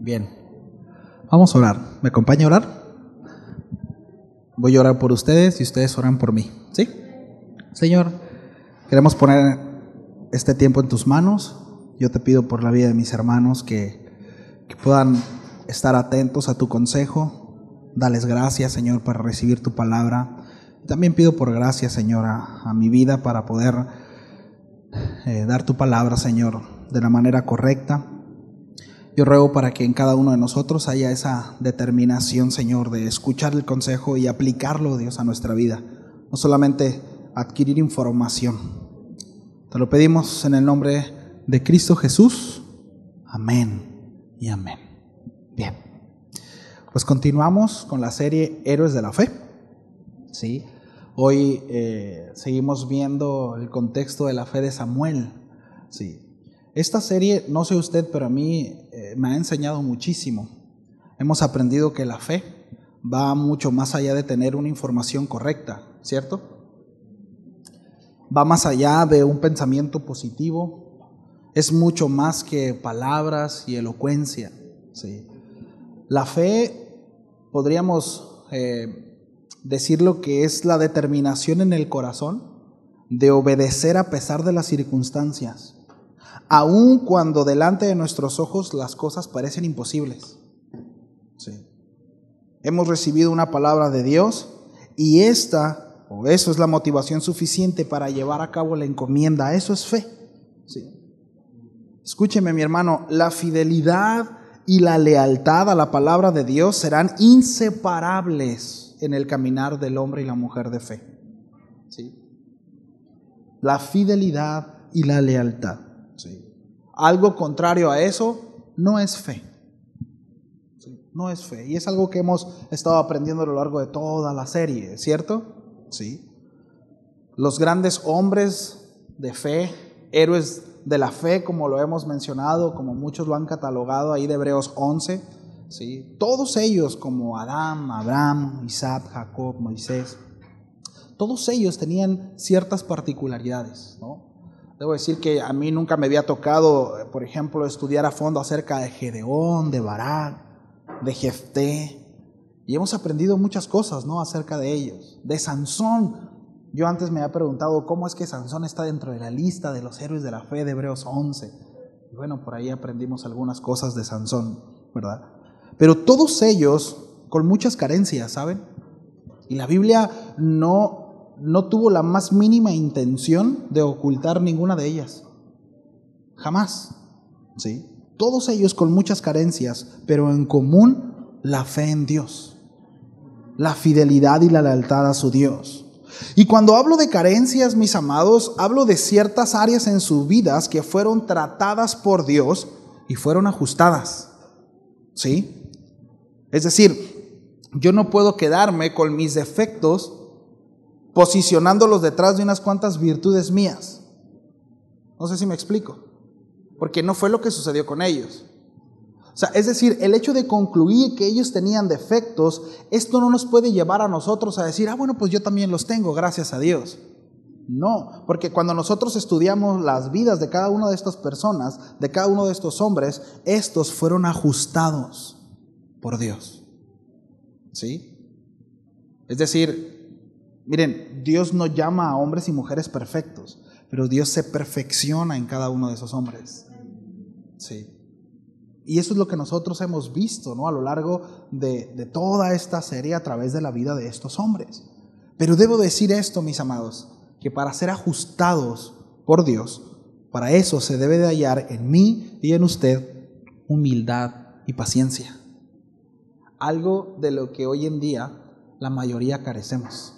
Bien, vamos a orar. ¿Me acompaña a orar? Voy a orar por ustedes y ustedes oran por mí, ¿sí? Señor, queremos poner este tiempo en tus manos. Yo te pido por la vida de mis hermanos que puedan estar atentos a tu consejo. Dales gracias, Señor, para recibir tu palabra. También pido por gracia, Señor, a mi vida para poder dar tu palabra, Señor, de la manera correcta. Yo ruego para que en cada uno de nosotros haya esa determinación, Señor, de escuchar el consejo y aplicarlo, Dios, a nuestra vida. No solamente adquirir información. Te lo pedimos en el nombre de Cristo Jesús. Amén y amén. Bien, pues continuamos con la serie Héroes de la Fe. ¿Sí? Hoy seguimos viendo el contexto de la fe de Samuel. ¿Sí? Esta serie, no sé usted, pero a mí me ha enseñado muchísimo. Hemos aprendido que la fe va mucho más allá de tener una información correcta, ¿cierto? Va más allá de un pensamiento positivo. Es mucho más que palabras y elocuencia. ¿Sí? La fe, podríamos decirlo que es la determinación en el corazón de obedecer a pesar de las circunstancias, aun cuando delante de nuestros ojos las cosas parecen imposibles. Sí. Hemos recibido una palabra de Dios y eso es la motivación suficiente para llevar a cabo la encomienda. Eso es fe. Sí. Escúcheme, mi hermano, la fidelidad y la lealtad a la palabra de Dios serán inseparables en el caminar del hombre y la mujer de fe. ¿Sí? La fidelidad y la lealtad. ¿Sí? Algo contrario a eso no es fe. ¿Sí? No es fe. Y es algo que hemos estado aprendiendo a lo largo de toda la serie, ¿cierto? ¿Sí? Los grandes hombres de fe, héroes de la fe, como lo hemos mencionado, como muchos lo han catalogado ahí de Hebreos 11, ¿sí? Todos ellos, como Adán, Abraham, Isaac, Jacob, Moisés, todos ellos tenían ciertas particularidades, ¿no? Debo decir que a mí nunca me había tocado, por ejemplo, estudiar a fondo acerca de Gedeón, de Barak, de Jefté, y hemos aprendido muchas cosas, ¿no?, acerca de ellos. De Sansón, yo antes me había preguntado cómo es que Sansón está dentro de la lista de los héroes de la fe de Hebreos 11. Y bueno, por ahí aprendimos algunas cosas de Sansón, ¿verdad? Pero todos ellos con muchas carencias, ¿saben? Y la Biblia no tuvo la más mínima intención de ocultar ninguna de ellas. Jamás. ¿Sí? Todos ellos con muchas carencias, pero en común la fe en Dios, la fidelidad y la lealtad a su Dios. Y cuando hablo de carencias, mis amados, hablo de ciertas áreas en sus vidas que fueron tratadas por Dios y fueron ajustadas. ¿Sí? Es decir, yo no puedo quedarme con mis defectos posicionándolos detrás de unas cuantas virtudes mías. No sé si me explico, porque no fue lo que sucedió con ellos. O sea, es decir, el hecho de concluir que ellos tenían defectos, esto no nos puede llevar a nosotros a decir, bueno, pues yo también los tengo, gracias a Dios. No, porque cuando nosotros estudiamos las vidas de cada una de estas personas, de cada uno de estos hombres, estos fueron ajustados por Dios. ¿Sí? Es decir, miren, Dios no llama a hombres y mujeres perfectos, pero Dios se perfecciona en cada uno de esos hombres. Sí. Y eso es lo que nosotros hemos visto, ¿no?, a lo largo de toda esta serie a través de la vida de estos hombres. Pero debo decir esto, mis amados, que para ser ajustados por Dios, para eso se debe de hallar en mí y en usted humildad y paciencia. Algo de lo que hoy en día la mayoría carecemos.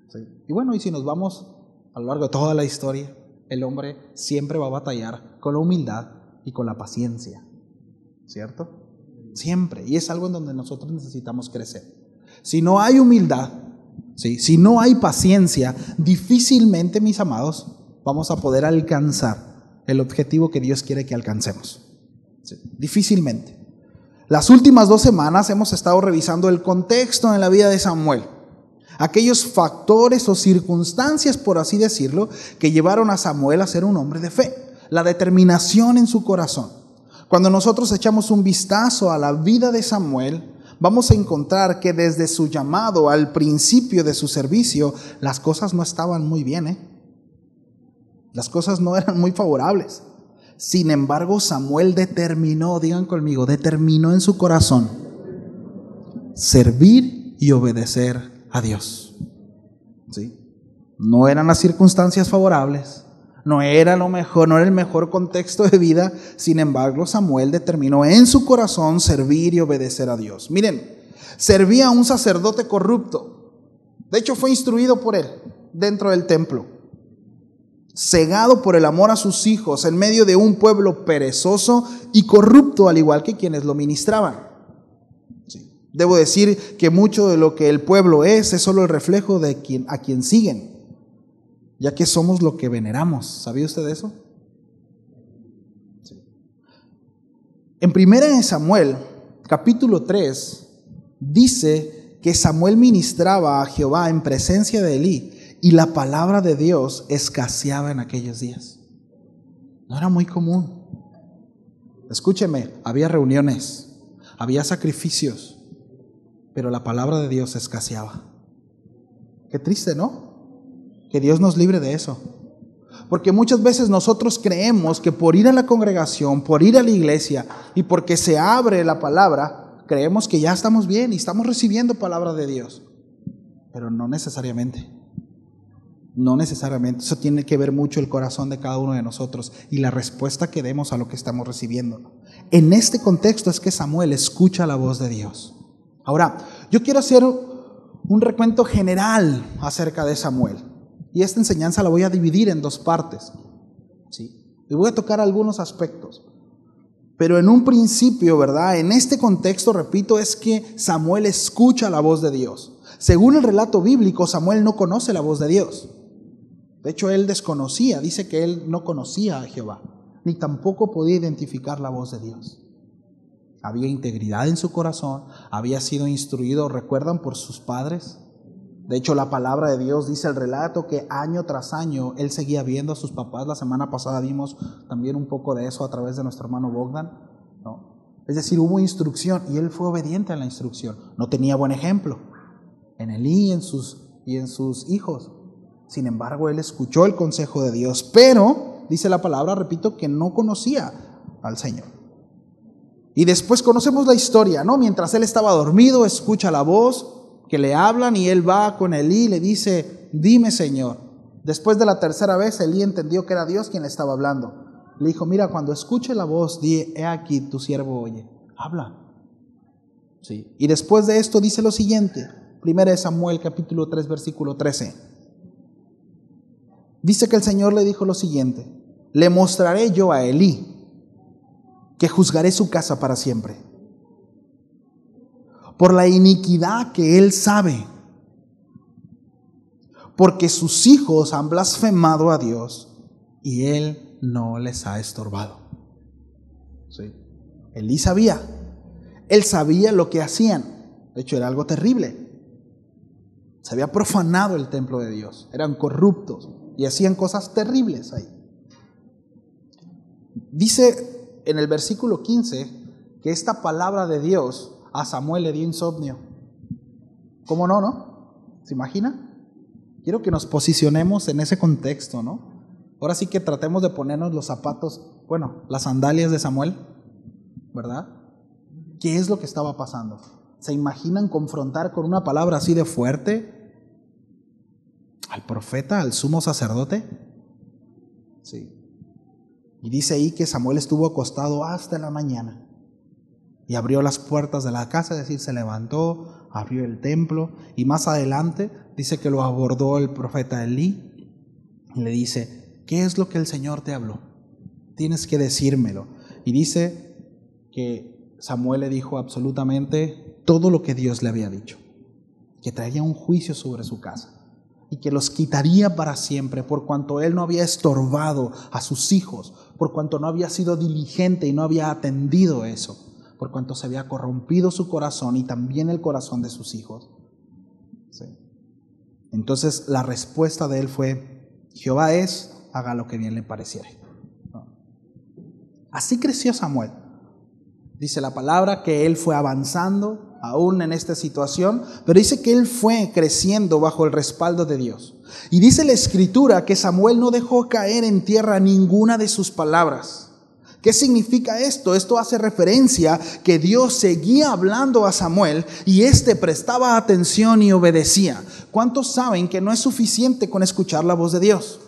¿Sí? Y bueno, y si nos vamos a lo largo de toda la historia, el hombre siempre va a batallar con la humildad y con la paciencia, ¿cierto? Siempre. Y es algo en donde nosotros necesitamos crecer. Si no hay humildad, ¿sí?, si no hay paciencia, difícilmente, mis amados, vamos a poder alcanzar el objetivo que Dios quiere que alcancemos. ¿Sí? Difícilmente. Las últimas 2 semanas hemos estado revisando el contexto en la vida de Samuel. Aquellos factores o circunstancias, por así decirlo, que llevaron a Samuel a ser un hombre de fe. La determinación en su corazón. Cuando nosotros echamos un vistazo a la vida de Samuel, vamos a encontrar que desde su llamado al principio de su servicio, las cosas no estaban muy bien, Las cosas no eran muy favorables. Sin embargo, Samuel determinó, digan conmigo, determinó en su corazón servir y obedecer a Dios. ¿Sí? No eran las circunstancias favorables, no era lo mejor, no era el mejor contexto de vida. Sin embargo, Samuel determinó en su corazón servir y obedecer a Dios. Miren, servía a un sacerdote corrupto. De hecho, fue instruido por él dentro del templo. Cegado por el amor a sus hijos en medio de un pueblo perezoso y corrupto, al igual que quienes lo ministraban. Sí. Debo decir que mucho de lo que el pueblo es solo el reflejo de a quien siguen, ya que somos lo que veneramos. ¿Sabía usted eso? Sí. En 1 Samuel, capítulo 3, dice que Samuel ministraba a Jehová en presencia de Elí y la palabra de Dios escaseaba en aquellos días. No era muy común. Escúcheme, había reuniones, había sacrificios, pero la palabra de Dios escaseaba. Qué triste, ¿no? Que Dios nos libre de eso. Porque muchas veces nosotros creemos que por ir a la congregación, por ir a la iglesia y porque se abre la palabra, creemos que ya estamos bien y estamos recibiendo palabra de Dios. Pero no necesariamente. No necesariamente. Eso tiene que ver mucho el corazón de cada uno de nosotros y la respuesta que demos a lo que estamos recibiendo. En este contexto es que Samuel escucha la voz de Dios. Ahora, yo quiero hacer un recuento general acerca de Samuel. Y esta enseñanza la voy a dividir en dos partes. ¿Sí? Y voy a tocar algunos aspectos. Pero en un principio, ¿verdad? En este contexto, repito, es que Samuel escucha la voz de Dios. Según el relato bíblico, Samuel no conoce la voz de Dios. De hecho, él desconocía, dice que él no conocía a Jehová, ni tampoco podía identificar la voz de Dios. Había integridad en su corazón, había sido instruido, ¿recuerdan? Por sus padres. De hecho, la palabra de Dios dice el relato que año tras año él seguía viendo a sus papás. La semana pasada vimos también un poco de eso a través de nuestro hermano Bogdan, ¿no? Es decir, hubo instrucción y él fue obediente a la instrucción. No tenía buen ejemplo en Elí y en sus hijos. Sin embargo, él escuchó el consejo de Dios, pero, dice la palabra, repito, que no conocía al Señor. Y después conocemos la historia, ¿no? Mientras él estaba dormido, escucha la voz que le hablan y él va con Elí y le dice, dime, Señor. Después de la tercera vez, Elí entendió que era Dios quien le estaba hablando. Le dijo, mira, cuando escuche la voz, di, he aquí, tu siervo oye. Habla. Sí. Y después de esto dice lo siguiente, 1 Samuel capítulo 3, versículo 13. Dice que el Señor le dijo lo siguiente, le mostraré yo a Elí que juzgaré su casa para siempre, por la iniquidad que él sabe, porque sus hijos han blasfemado a Dios y él no les ha estorbado. ¿Sí? Elí sabía, él sabía lo que hacían, de hecho era algo terrible. Se había profanado el templo de Dios, eran corruptos y hacían cosas terribles ahí. Dice en el versículo 15 que esta palabra de Dios a Samuel le dio insomnio. ¿Cómo no, no? ¿Se imagina? Quiero que nos posicionemos en ese contexto, ¿no? Ahora sí que tratemos de ponernos los zapatos, bueno, las sandalias de Samuel, ¿verdad? ¿Qué es lo que estaba pasando? ¿Se imaginan confrontar con una palabra así de fuerte al profeta, al sumo sacerdote? Sí. Y dice ahí que Samuel estuvo acostado hasta la mañana y abrió las puertas de la casa, es decir, se levantó, abrió el templo y más adelante dice que lo abordó el profeta Elí y le dice, ¿qué es lo que el Señor te habló? Tienes que decírmelo. Y dice que Samuel le dijo absolutamente todo lo que Dios le había dicho, que traía un juicio sobre su casa y que los quitaría para siempre por cuanto él no había estorbado a sus hijos, por cuanto no había sido diligente y no había atendido eso, por cuanto se había corrompido su corazón y también el corazón de sus hijos. ¿Sí? Entonces la respuesta de él fue, Jehová es, haga lo que bien le pareciere. ¿No? Así creció Samuel, Dice la palabra que él fue avanzando aún en esta situación, pero dice que él fue creciendo bajo el respaldo de Dios. Y dice la Escritura que Samuel no dejó caer en tierra ninguna de sus palabras. ¿Qué significa esto? Esto hace referencia que Dios seguía hablando a Samuel y éste prestaba atención y obedecía. ¿Cuántos saben que no es suficiente con escuchar la voz de Dios?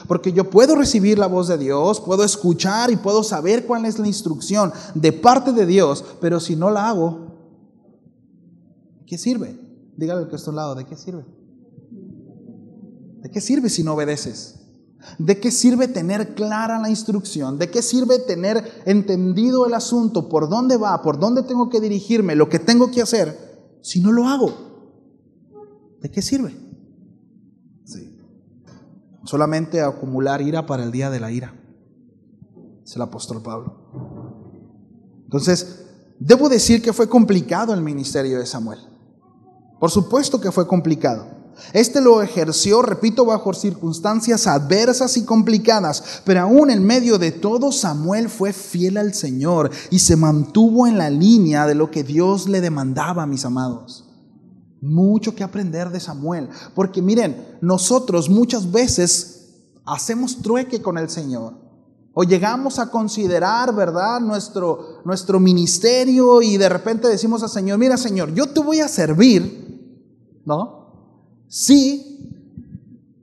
Porque yo puedo recibir la voz de Dios, puedo escuchar y puedo saber cuál es la instrucción de parte de Dios, pero si no la hago, ¿de qué sirve? Dígale al que está a un lado, ¿de qué sirve? ¿De qué sirve si no obedeces? ¿De qué sirve tener clara la instrucción? ¿De qué sirve tener entendido el asunto? ¿Por dónde va? ¿Por dónde tengo que dirigirme? ¿Lo que tengo que hacer? Si no lo hago, ¿de qué sirve? Sí. Solamente acumular ira para el día de la ira. Es el apóstol Pablo. Entonces, debo decir que fue complicado el ministerio de Samuel. Por supuesto que fue complicado. Este lo ejerció, repito, bajo circunstancias adversas y complicadas, pero aún en medio de todo Samuel fue fiel al Señor y se mantuvo en la línea de lo que Dios le demandaba, mis amados. Mucho que aprender de Samuel, porque miren, nosotros muchas veces hacemos trueque con el Señor o llegamos a considerar, ¿verdad?, nuestro ministerio y de repente decimos al Señor: mira, Señor, yo te voy a servir, ¿no?, si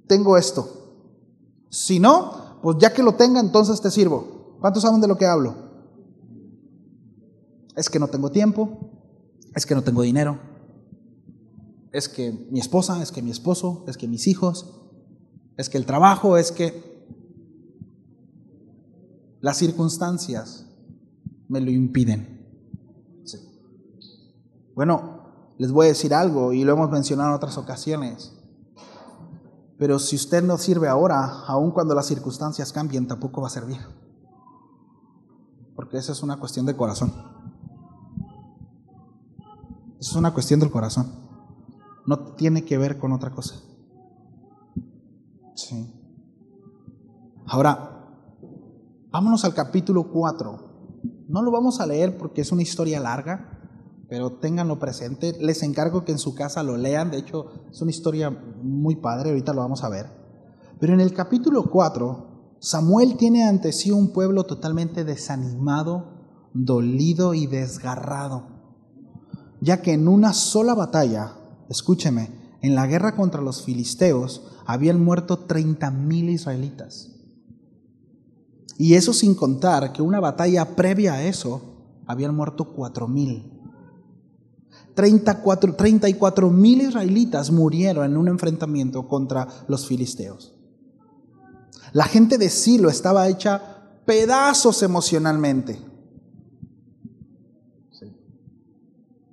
tengo esto. Si no, pues ya que lo tenga, entonces te sirvo. ¿Cuántos saben de lo que hablo? Es que no tengo tiempo, es que no tengo dinero, es que mi esposa, es que mi esposo, es que mis hijos, es que el trabajo, es que las circunstancias me lo impiden. Sí. Bueno, les voy a decir algo y lo hemos mencionado en otras ocasiones, pero si usted no sirve ahora, aun cuando las circunstancias cambien, tampoco va a servir, porque esa es una cuestión de corazón. Eso es una cuestión del corazón, no tiene que ver con otra cosa. Sí. Ahora, vámonos al capítulo 4. No lo vamos a leer porque es una historia larga, pero ténganlo presente. Les encargo que en su casa lo lean. De hecho, es una historia muy padre, ahorita lo vamos a ver. Pero en el capítulo 4, Samuel tiene ante sí un pueblo totalmente desanimado, dolido y desgarrado, ya que en una sola batalla, escúcheme, en la guerra contra los filisteos habían muerto 30,000 israelitas. Y eso sin contar que una batalla previa a eso habían muerto 4,000. 34,000 israelitas murieron en un enfrentamiento contra los filisteos. La gente de Silo estaba hecha pedazos emocionalmente. Sí.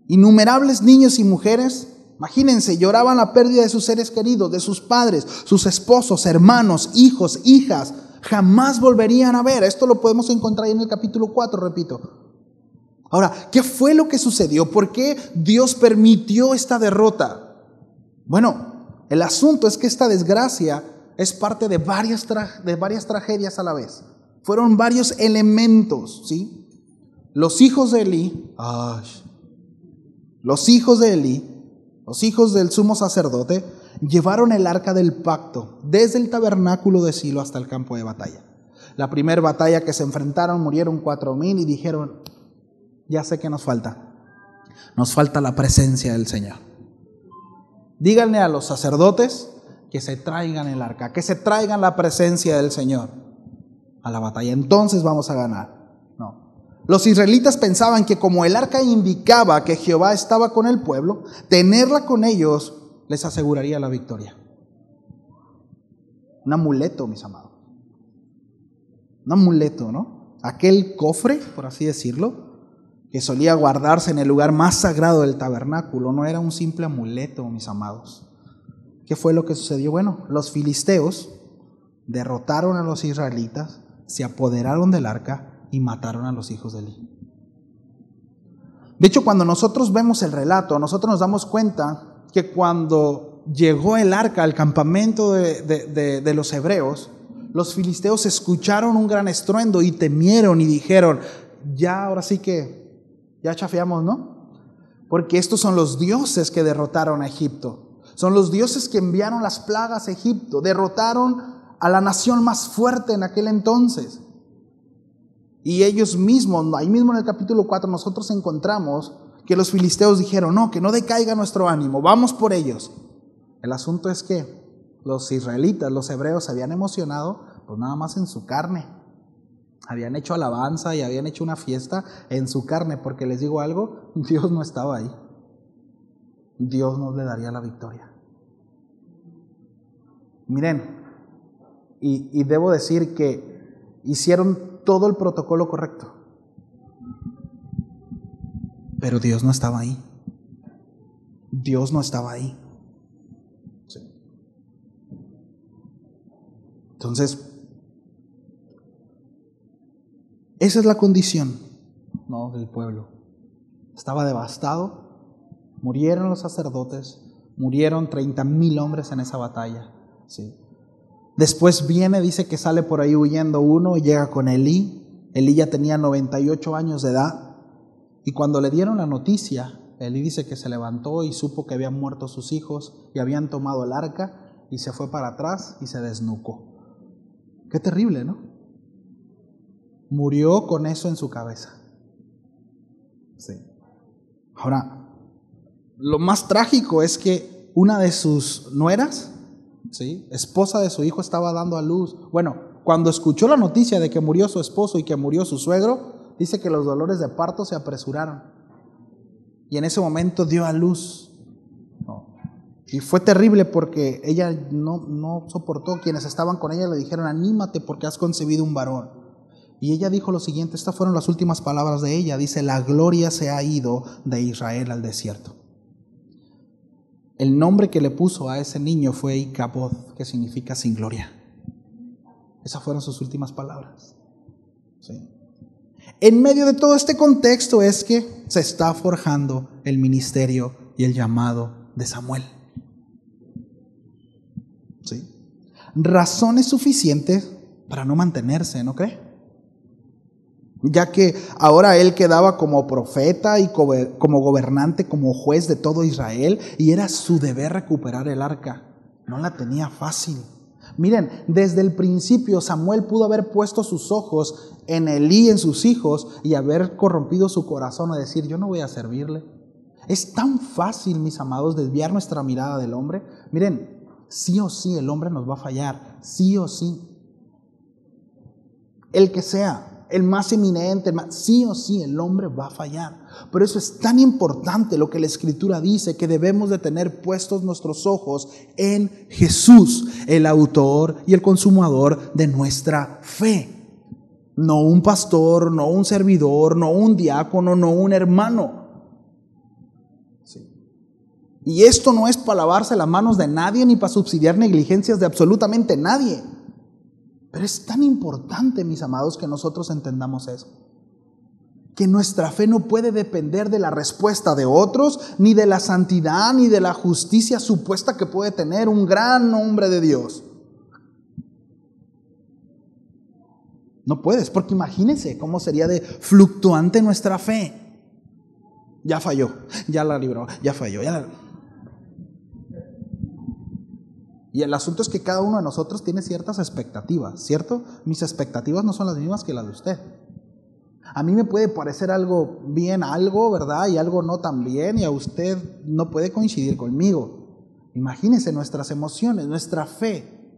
Innumerables niños y mujeres, imagínense, lloraban la pérdida de sus seres queridos, de sus padres, sus esposos, hermanos, hijos, hijas. Jamás volverían a ver. Esto lo podemos encontrar en el capítulo 4, repito. Ahora, ¿qué fue lo que sucedió? ¿Por qué Dios permitió esta derrota? Bueno, el asunto es que esta desgracia es parte de varias tragedias a la vez. Fueron varios elementos, ¿sí? Los hijos de Elí, los hijos del sumo sacerdote, llevaron el arca del pacto desde el tabernáculo de Silo hasta el campo de batalla. La primera batalla que se enfrentaron, murieron 4,000 y dijeron: ya sé que nos falta la presencia del Señor. Díganle a los sacerdotes que se traigan el arca, que se traigan la presencia del Señor a la batalla, entonces vamos a ganar. No. Los israelitas pensaban que como el arca indicaba que Jehová estaba con el pueblo, tenerla con ellos les aseguraría la victoria. Un amuleto, mis amados. Un amuleto, ¿no? Aquel cofre, por así decirlo, que solía guardarse en el lugar más sagrado del tabernáculo, no era un simple amuleto, mis amados. ¿Qué fue lo que sucedió? Bueno, los filisteos derrotaron a los israelitas, se apoderaron del arca y mataron a los hijos de Elí. De hecho, cuando nosotros vemos el relato, nosotros nos damos cuenta que cuando llegó el arca al campamento de los hebreos, los filisteos escucharon un gran estruendo y temieron y dijeron: ya ahora sí que ya chafeamos, ¿no? Porque estos son los dioses que derrotaron a Egipto. Son los dioses que enviaron las plagas a Egipto. Derrotaron a la nación más fuerte en aquel entonces. Y ellos mismos, ahí mismo en el capítulo 4, nosotros encontramos que los filisteos dijeron, no, que no decaiga nuestro ánimo, vamos por ellos. El asunto es que los israelitas, los hebreos, se habían emocionado, pues nada más en su carne. Habían hecho alabanza y habían hecho una fiesta en su carne, porque les digo algo, Dios no estaba ahí. Dios nos le daría la victoria. Miren, y debo decir que hicieron todo el protocolo correcto, pero Dios no estaba ahí. Dios no estaba ahí. Sí. Entonces, esa es la condición, ¿no?, del pueblo. Estaba devastado, murieron los sacerdotes, murieron 30,000 hombres en esa batalla. Sí. Después dice que sale por ahí huyendo uno y llega con Elí. Elí ya tenía 98 años de edad. Y cuando le dieron la noticia, Elí dice que se levantó y supo que habían muerto sus hijos y habían tomado el arca y se fue para atrás y se desnucó. Qué terrible, ¿no? Murió con eso en su cabeza. Sí. Ahora, lo más trágico es que una de sus nueras, ¿sí?, esposa de su hijo, estaba dando a luz. Bueno, cuando escuchó la noticia de que murió su esposo y que murió su suegro, dice que los dolores de parto se apresuraron. Y en ese momento dio a luz. Y fue terrible porque ella no soportó. Quienes estaban con ella le dijeron, anímate porque has concebido un varón. Y ella dijo lo siguiente, estas fueron las últimas palabras de ella. Dice, la gloria se ha ido de Israel al desierto. El nombre que le puso a ese niño fue Icabod, que significa sin gloria. Esas fueron sus últimas palabras. ¿Sí? En medio de todo este contexto es que se está forjando el ministerio y el llamado de Samuel. ¿Sí? Razones suficientes para no mantenerse, ¿no cree? Ya que ahora él quedaba como profeta y como gobernante, como juez de todo Israel, y era su deber recuperar el arca. No la tenía fácil. Miren, desde el principio Samuel pudo haber puesto sus ojos en Elí, en sus hijos, y haber corrompido su corazón a decir, yo no voy a servirle. Es tan fácil, mis amados, desviar nuestra mirada del hombre. Miren, sí o sí el hombre nos va a fallar, sí o sí. El que sea, el más eminente, sí o sí el hombre va a fallar. Por eso es tan importante lo que la Escritura dice, que debemos de tener puestos nuestros ojos en Jesús, el autor y el consumador de nuestra fe. No un pastor, no un servidor, no un diácono, no un hermano. Sí. Y esto no es para lavarse las manos de nadie ni para subsidiar negligencias de absolutamente nadie. Pero es tan importante, mis amados, que nosotros entendamos eso. Que nuestra fe no puede depender de la respuesta de otros, ni de la santidad, ni de la justicia supuesta que puede tener un gran hombre de Dios. No puedes, porque imagínense cómo sería de fluctuante nuestra fe. Ya falló, ya la libró, ya falló, ya la... Y el asunto es que cada uno de nosotros tiene ciertas expectativas, ¿cierto? Mis expectativas no son las mismas que las de usted. A mí me puede parecer algo bien, algo, ¿verdad? Y algo no tan bien, y a usted no puede coincidir conmigo. Imagínense nuestras emociones, nuestra fe.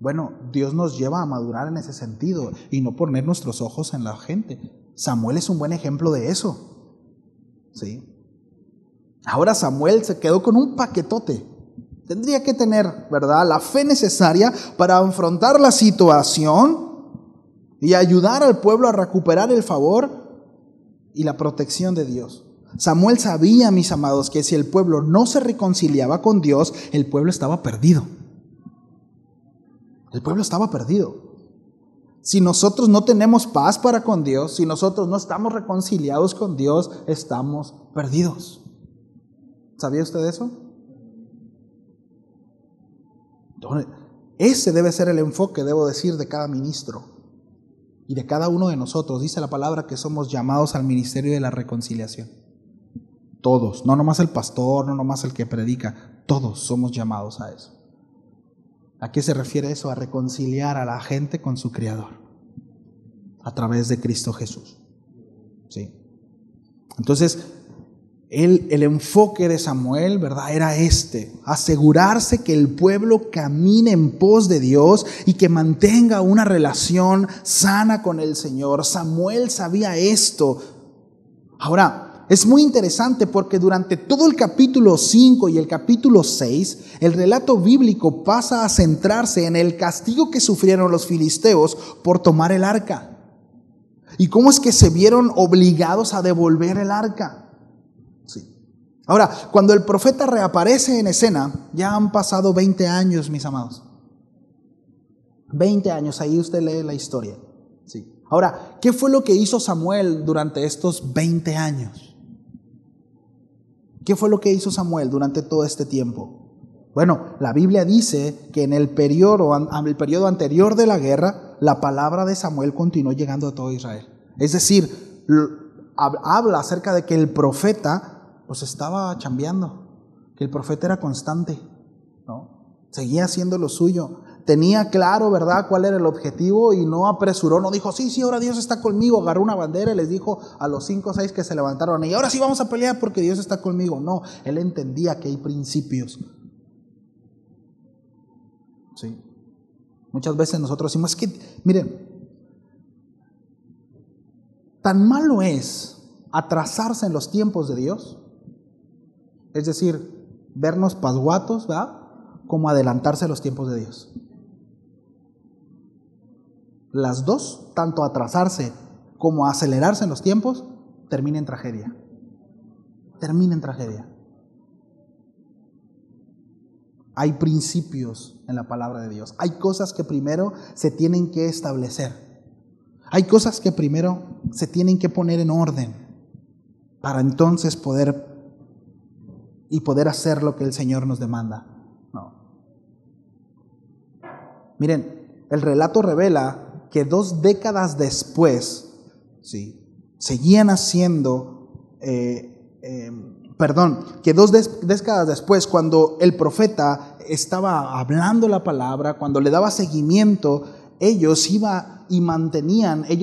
Bueno, Dios nos lleva a madurar en ese sentido y no poner nuestros ojos en la gente. Samuel es un buen ejemplo de eso. ¿Sí? Ahora Samuel se quedó con un paquetote. Tendría que tener, ¿verdad?, la fe necesaria para afrontar la situación y ayudar al pueblo a recuperar el favor y la protección de Dios. Samuel sabía, mis amados, que si el pueblo no se reconciliaba con Dios, el pueblo estaba perdido. El pueblo estaba perdido. Si nosotros no tenemos paz para con Dios, si nosotros no estamos reconciliados con Dios, estamos perdidos. ¿Sabía usted eso? Ese debe ser el enfoque, debo decir, de cada ministro. y de cada uno de nosotros. Dice la palabra que somos llamados al ministerio de la reconciliación. Todos, no nomás el pastor, no nomás el que predica, todos somos llamados a eso. ¿A qué se refiere eso? A reconciliar a la gente con su Creador a través de Cristo Jesús. ¿Sí? Entonces, el enfoque de Samuel, ¿verdad?, era asegurarse que el pueblo camine en pos de Dios y que mantenga una relación sana con el Señor. Samuel sabía esto. Ahora, es muy interesante porque durante todo el capítulo 5 y el capítulo 6, el relato bíblico pasa a centrarse en el castigo que sufrieron los filisteos por tomar el arca. ¿Y cómo es que se vieron obligados a devolver el arca? Sí. Ahora, cuando el profeta reaparece en escena, ya han pasado 20 años, mis amados. 20 años, ahí usted lee la historia. Sí. Ahora, ¿qué fue lo que hizo Samuel durante estos 20 años? ¿Qué fue lo que hizo Samuel durante todo este tiempo? Bueno, la Biblia dice que en el periodo anterior de la guerra, la palabra de Samuel continuó llegando a todo Israel. Es decir, habla acerca de que el profeta pues estaba chambeando, que el profeta era constante, ¿no? Seguía haciendo lo suyo, tenía claro, ¿verdad?, cuál era el objetivo y no apresuró, no dijo, sí, ahora Dios está conmigo, agarró una bandera y les dijo a los 5 o 6 que se levantaron, y ahora sí vamos a pelear porque Dios está conmigo. No, él entendía que hay principios. Sí. Muchas veces nosotros decimos, es que, miren, tan malo es atrasarse en los tiempos de Dios, es decir, vernos pasguatos, ¿verdad?, como adelantarse a los tiempos de Dios. Las dos, tanto atrasarse como acelerarse en los tiempos, termina en tragedia. Termina en tragedia. Hay principios en la palabra de Dios. Hay cosas que primero se tienen que establecer. Hay cosas que primero se tienen que poner en orden para entonces poder hacer lo que el Señor nos demanda. No. Miren, el relato revela que 2 décadas después, ¿sí?, seguían haciendo, que 2 décadas después, cuando el profeta estaba hablando la palabra, cuando le daba seguimiento, ellos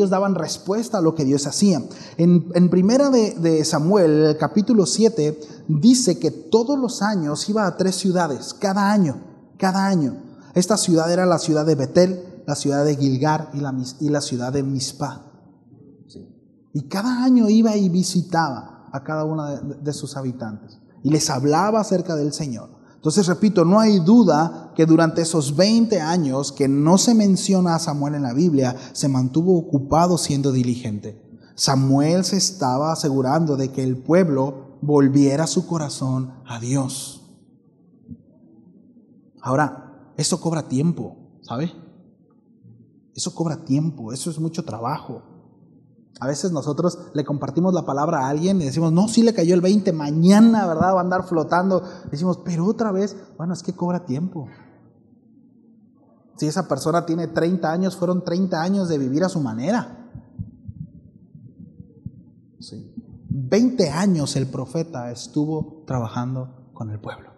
daban respuesta a lo que Dios hacía. En primera de Samuel, el capítulo 7, dice que todos los años iba a 3 ciudades, cada año. Esta ciudad era la ciudad de Betel, la ciudad de Gilgal y la ciudad de Mizpah. Sí. Y cada año iba y visitaba a cada uno de sus habitantes y les hablaba acerca del Señor. Entonces, repito, no hay duda que durante esos 20 años que no se menciona a Samuel en la Biblia, se mantuvo ocupado siendo diligente. Samuel se estaba asegurando de que el pueblo volviera su corazón a Dios. Ahora, eso cobra tiempo, ¿sabe? Eso cobra tiempo, eso es mucho trabajo. A veces nosotros le compartimos la palabra a alguien y decimos, no, sí le cayó el 20, mañana, ¿verdad?, va a andar flotando. Decimos, pero otra vez, bueno, es que cobra tiempo. Si esa persona tiene 30 años, fueron 30 años de vivir a su manera. Sí. 20 años el profeta estuvo trabajando con el pueblo.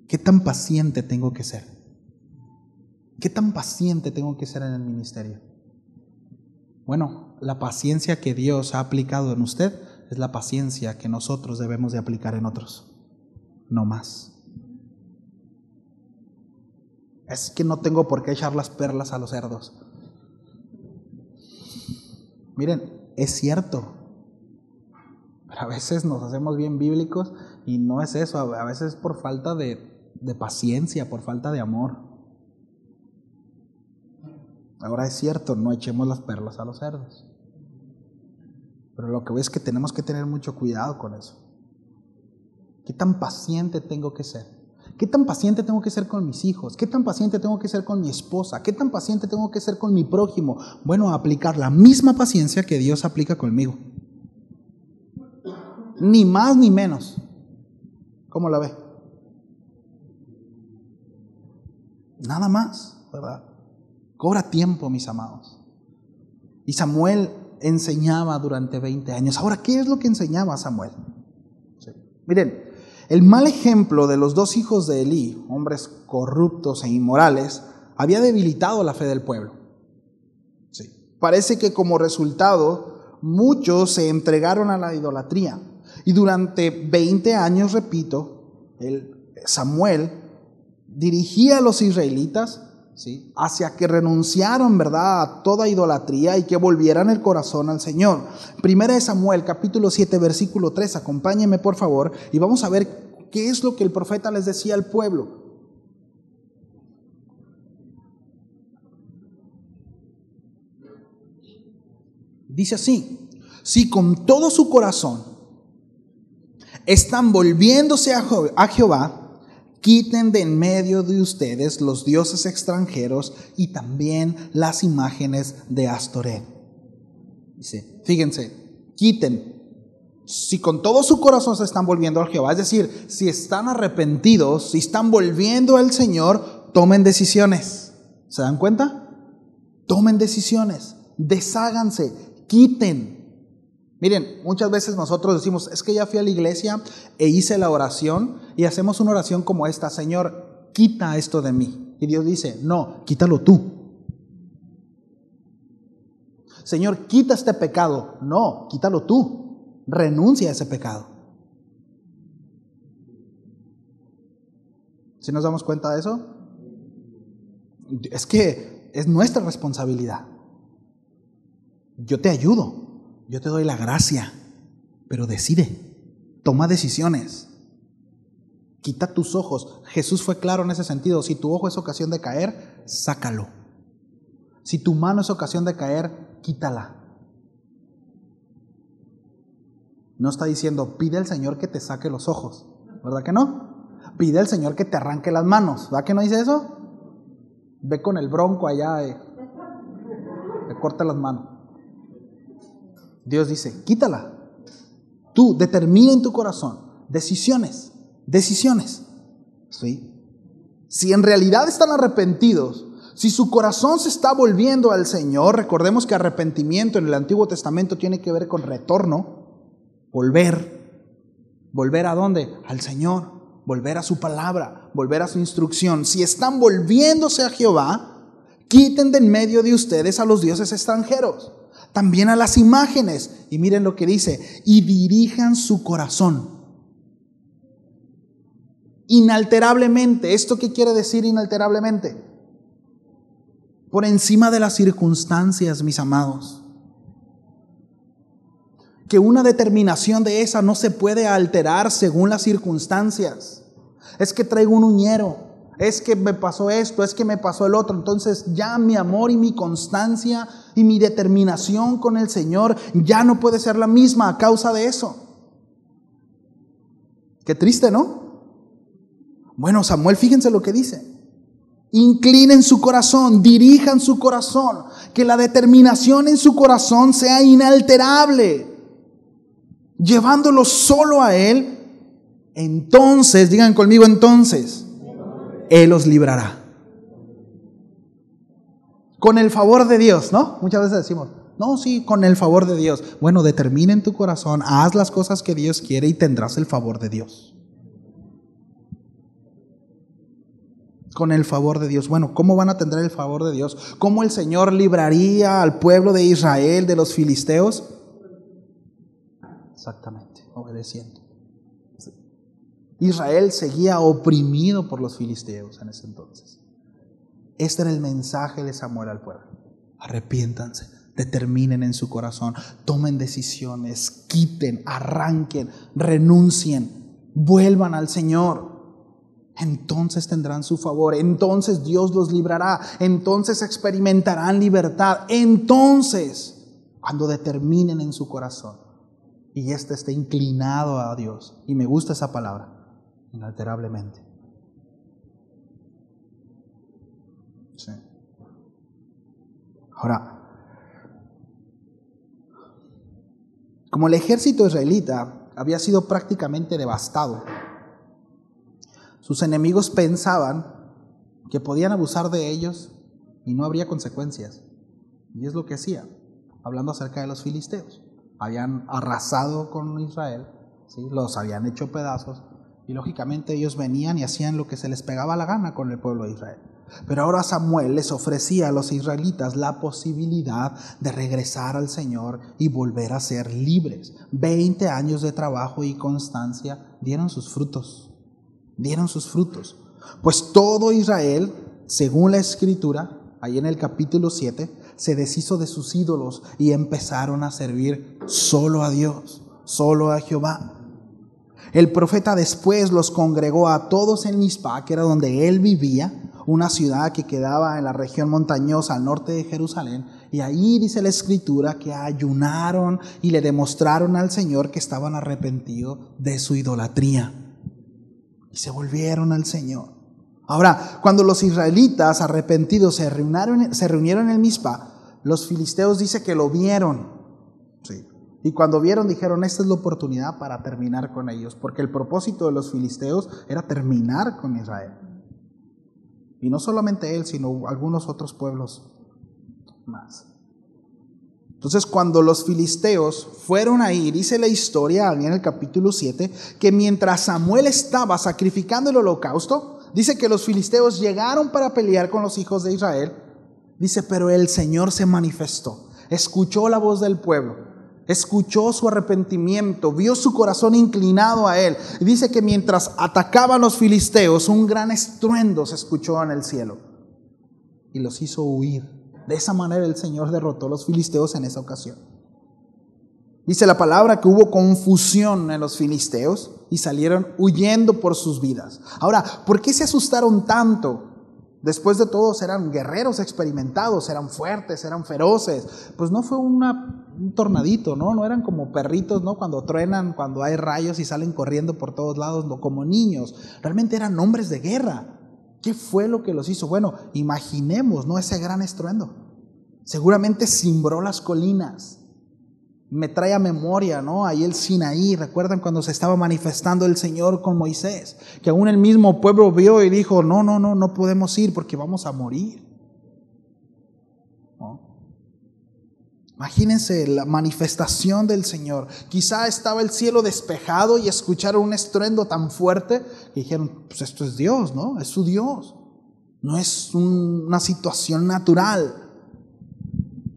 ¿Qué tan paciente tengo que ser? ¿Qué tan paciente tengo que ser en el ministerio? Bueno, la paciencia que Dios ha aplicado en usted es la paciencia que nosotros debemos de aplicar en otros. No más. Es que no tengo por qué echar las perlas a los cerdos. Miren, es cierto. Pero a veces nos hacemos bien bíblicos y no es eso. A veces es por falta de paciencia, por falta de amor. Ahora es cierto, no echemos las perlas a los cerdos. Pero lo que veo es que tenemos que tener mucho cuidado con eso. ¿Qué tan paciente tengo que ser? ¿Qué tan paciente tengo que ser con mis hijos? ¿Qué tan paciente tengo que ser con mi esposa? ¿Qué tan paciente tengo que ser con mi prójimo? Bueno, aplicar la misma paciencia que Dios aplica conmigo. Ni más ni menos. ¿Cómo la ve? Nada más, ¿verdad? Cobra tiempo, mis amados. Y Samuel enseñaba durante 20 años. Ahora, ¿qué es lo que enseñaba Samuel? Sí. Miren, el mal ejemplo de los dos hijos de Elí, hombres corruptos e inmorales, había debilitado la fe del pueblo. Sí. Parece que como resultado, muchos se entregaron a la idolatría. Y durante 20 años, repito, Samuel dirigía a los israelitas, ¿sí?, hacia que renunciaron, ¿verdad?, a toda idolatría y que volvieran el corazón al Señor. Primera de Samuel, capítulo 7, versículo 3. Acompáñenme, por favor, y vamos a ver qué es lo que el profeta les decía al pueblo. Dice así: si con todo su corazón están volviéndose a Jehová, quiten de en medio de ustedes los dioses extranjeros y también las imágenes de Astoret. Dice, fíjense, quiten. Si con todo su corazón se están volviendo a Jehová, es decir, si están arrepentidos, si están volviendo al Señor, tomen decisiones. ¿Se dan cuenta? Tomen decisiones, desháganse, quiten. Miren, muchas veces nosotros decimos, es que ya fui a la iglesia e hice la oración, y hacemos una oración como esta: Señor, quita esto de mí. Y Dios dice, no, quítalo tú. Señor, quita este pecado. No, quítalo tú. Renuncia a ese pecado. ¿Sí nos damos cuenta de eso? Es que es nuestra responsabilidad. Yo te ayudo. Yo te doy la gracia, pero decide, toma decisiones. Quita tus ojos. Jesús fue claro en ese sentido. Si tu ojo es ocasión de caer, sácalo. Si tu mano es ocasión de caer, quítala. No está diciendo, pide al Señor que te saque los ojos, ¿verdad que no? Pide al Señor que te arranque las manos, ¿verdad que no dice eso? Ve con el bronco allá y te corta las manos. Dios dice, quítala. Tú determina en tu corazón decisiones. ¿Sí? Si en realidad están arrepentidos, si su corazón se está volviendo al Señor, recordemos que arrepentimiento en el Antiguo Testamento tiene que ver con retorno, volver ¿a dónde? Al Señor, volver a su palabra, volver a su instrucción. Si están volviéndose a Jehová, quiten de en medio de ustedes a los dioses extranjeros, también a las imágenes. Y miren lo que dice, y dirijan su corazón inalterablemente. ¿Esto qué quiere decir inalterablemente? Por encima de las circunstancias, mis amados. Que una determinación de esa no se puede alterar según las circunstancias. Es que traigo un uñero, es que me pasó esto, es que me pasó el otro. Entonces ya mi amor y mi constancia y mi determinación con el Señor ya no puede ser la misma a causa de eso. Qué triste, ¿no? Bueno, Samuel, fíjense lo que dice. Inclinen su corazón, dirijan su corazón, que la determinación en su corazón sea inalterable, llevándolo solo a Él. Entonces, digan conmigo, entonces Él los librará. Con el favor de Dios, ¿no? Muchas veces decimos, no, sí, con el favor de Dios. Bueno, determina en tu corazón, haz las cosas que Dios quiere y tendrás el favor de Dios. Con el favor de Dios. Bueno, ¿cómo van a tener el favor de Dios? ¿Cómo el Señor libraría al pueblo de Israel de los filisteos? Exactamente, obedeciendo. Israel seguía oprimido por los filisteos en ese entonces. Este era el mensaje de Samuel al pueblo. Arrepiéntanse, determinen en su corazón, tomen decisiones, quiten, arranquen, renuncien, vuelvan al Señor. Entonces tendrán su favor, entonces Dios los librará, entonces experimentarán libertad, entonces cuando determinen en su corazón y éste esté inclinado a Dios. Y me gusta esa palabra, inalterablemente. Sí. Ahora, como el ejército israelita había sido prácticamente devastado, sus enemigos pensaban que podían abusar de ellos y no habría consecuencias. Y es lo que hacían, hablando acerca de los filisteos. Habían arrasado con Israel, ¿sí? Los habían hecho pedazos, y lógicamente ellos venían y hacían lo que se les pegaba la gana con el pueblo de Israel. Pero ahora Samuel les ofrecía a los israelitas la posibilidad de regresar al Señor y volver a ser libres. 20 años de trabajo y constancia dieron sus frutos. Pues todo Israel, según la Escritura, ahí en el capítulo 7, se deshizo de sus ídolos y empezaron a servir solo a Dios, solo a Jehová. El profeta después los congregó a todos en Mizpa, que era donde él vivía, una ciudad que quedaba en la región montañosa al norte de Jerusalén, y ahí dice la Escritura que ayunaron y le demostraron al Señor que estaban arrepentidos de su idolatría y se volvieron al Señor. Ahora, cuando los israelitas arrepentidos se reunieron en Mizpa, los filisteos dice que lo vieron, sí. Y cuando vieron dijeron, esta es la oportunidad para terminar con ellos, porque el propósito de los filisteos era terminar con Israel. Y no solamente él, sino algunos otros pueblos más. Entonces, cuando los filisteos fueron ahí, dice la historia en el capítulo 7, que mientras Samuel estaba sacrificando el holocausto, dice que los filisteos llegaron para pelear con los hijos de Israel. Dice, pero el Señor se manifestó, escuchó la voz del pueblo, escuchó su arrepentimiento, vio su corazón inclinado a él. Y dice que mientras atacaban los filisteos, un gran estruendo se escuchó en el cielo y los hizo huir. De esa manera el Señor derrotó a los filisteos en esa ocasión. Dice la palabra que hubo confusión en los filisteos y salieron huyendo por sus vidas. Ahora, ¿por qué se asustaron tanto? Después de todo, eran guerreros experimentados, eran fuertes, eran feroces. Pues no fue un tornadito, ¿no? No eran como perritos, ¿no? Cuando truenan, cuando hay rayos y salen corriendo por todos lados, no, como niños. Realmente eran hombres de guerra. ¿Qué fue lo que los hizo? Bueno, imaginemos, ¿no? Ese gran estruendo. Seguramente cimbró las colinas. Me trae a memoria, ¿no? Ahí el Sinaí, ¿recuerdan cuando se estaba manifestando el Señor con Moisés? Que aún el mismo pueblo vio y dijo, no podemos ir porque vamos a morir. ¿No? Imagínense la manifestación del Señor. Quizá estaba el cielo despejado y escucharon un estruendo tan fuerte que dijeron, pues esto es Dios, ¿no? Es su Dios. No es una situación natural.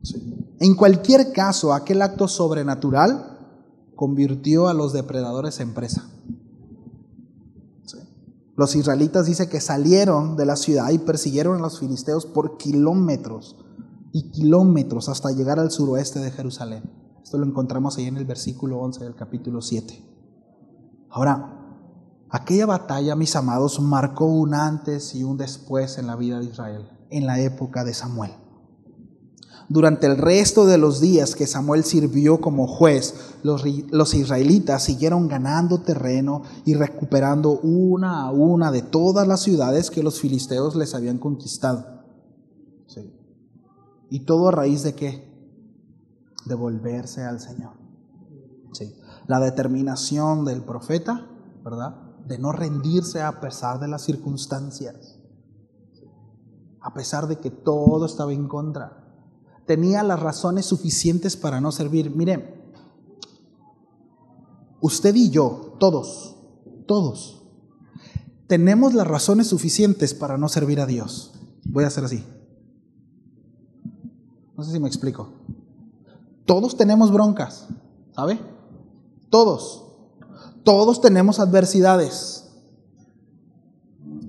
Sí. En cualquier caso, aquel acto sobrenatural convirtió a los depredadores en presa. Sí. Los israelitas dice que salieron de la ciudad y persiguieron a los filisteos por kilómetros y kilómetros hasta llegar al suroeste de Jerusalén. Esto lo encontramos ahí en el versículo 11 del capítulo 7. Ahora, aquella batalla, mis amados, marcó un antes y un después en la vida de Israel, en la época de Samuel. Durante el resto de los días que Samuel sirvió como juez, los israelitas siguieron ganando terreno y recuperando una a una de todas las ciudades que los filisteos les habían conquistado. Sí. ¿Y todo a raíz de qué? De volverse al Señor. Sí. La determinación del profeta, ¿verdad? De no rendirse a pesar de las circunstancias, a pesar de que todo estaba en contra. Tenía las razones suficientes para no servir. Miren, usted y yo, todos, tenemos las razones suficientes para no servir a Dios. Voy a hacer así. No sé si me explico. Todos tenemos broncas, ¿sabe? Todos tenemos adversidades.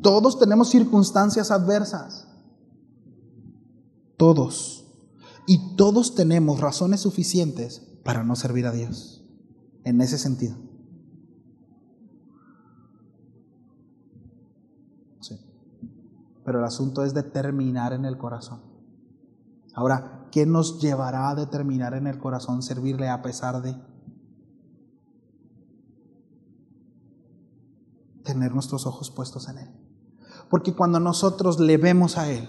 Todos tenemos circunstancias adversas. Todos. Y todos tenemos razones suficientes para no servir a Dios. En ese sentido. Sí. Pero el asunto es determinar en el corazón. Ahora, ¿qué nos llevará a determinar en el corazón servirle a pesar de tener nuestros ojos puestos en Él? Porque cuando nosotros le vemos a Él,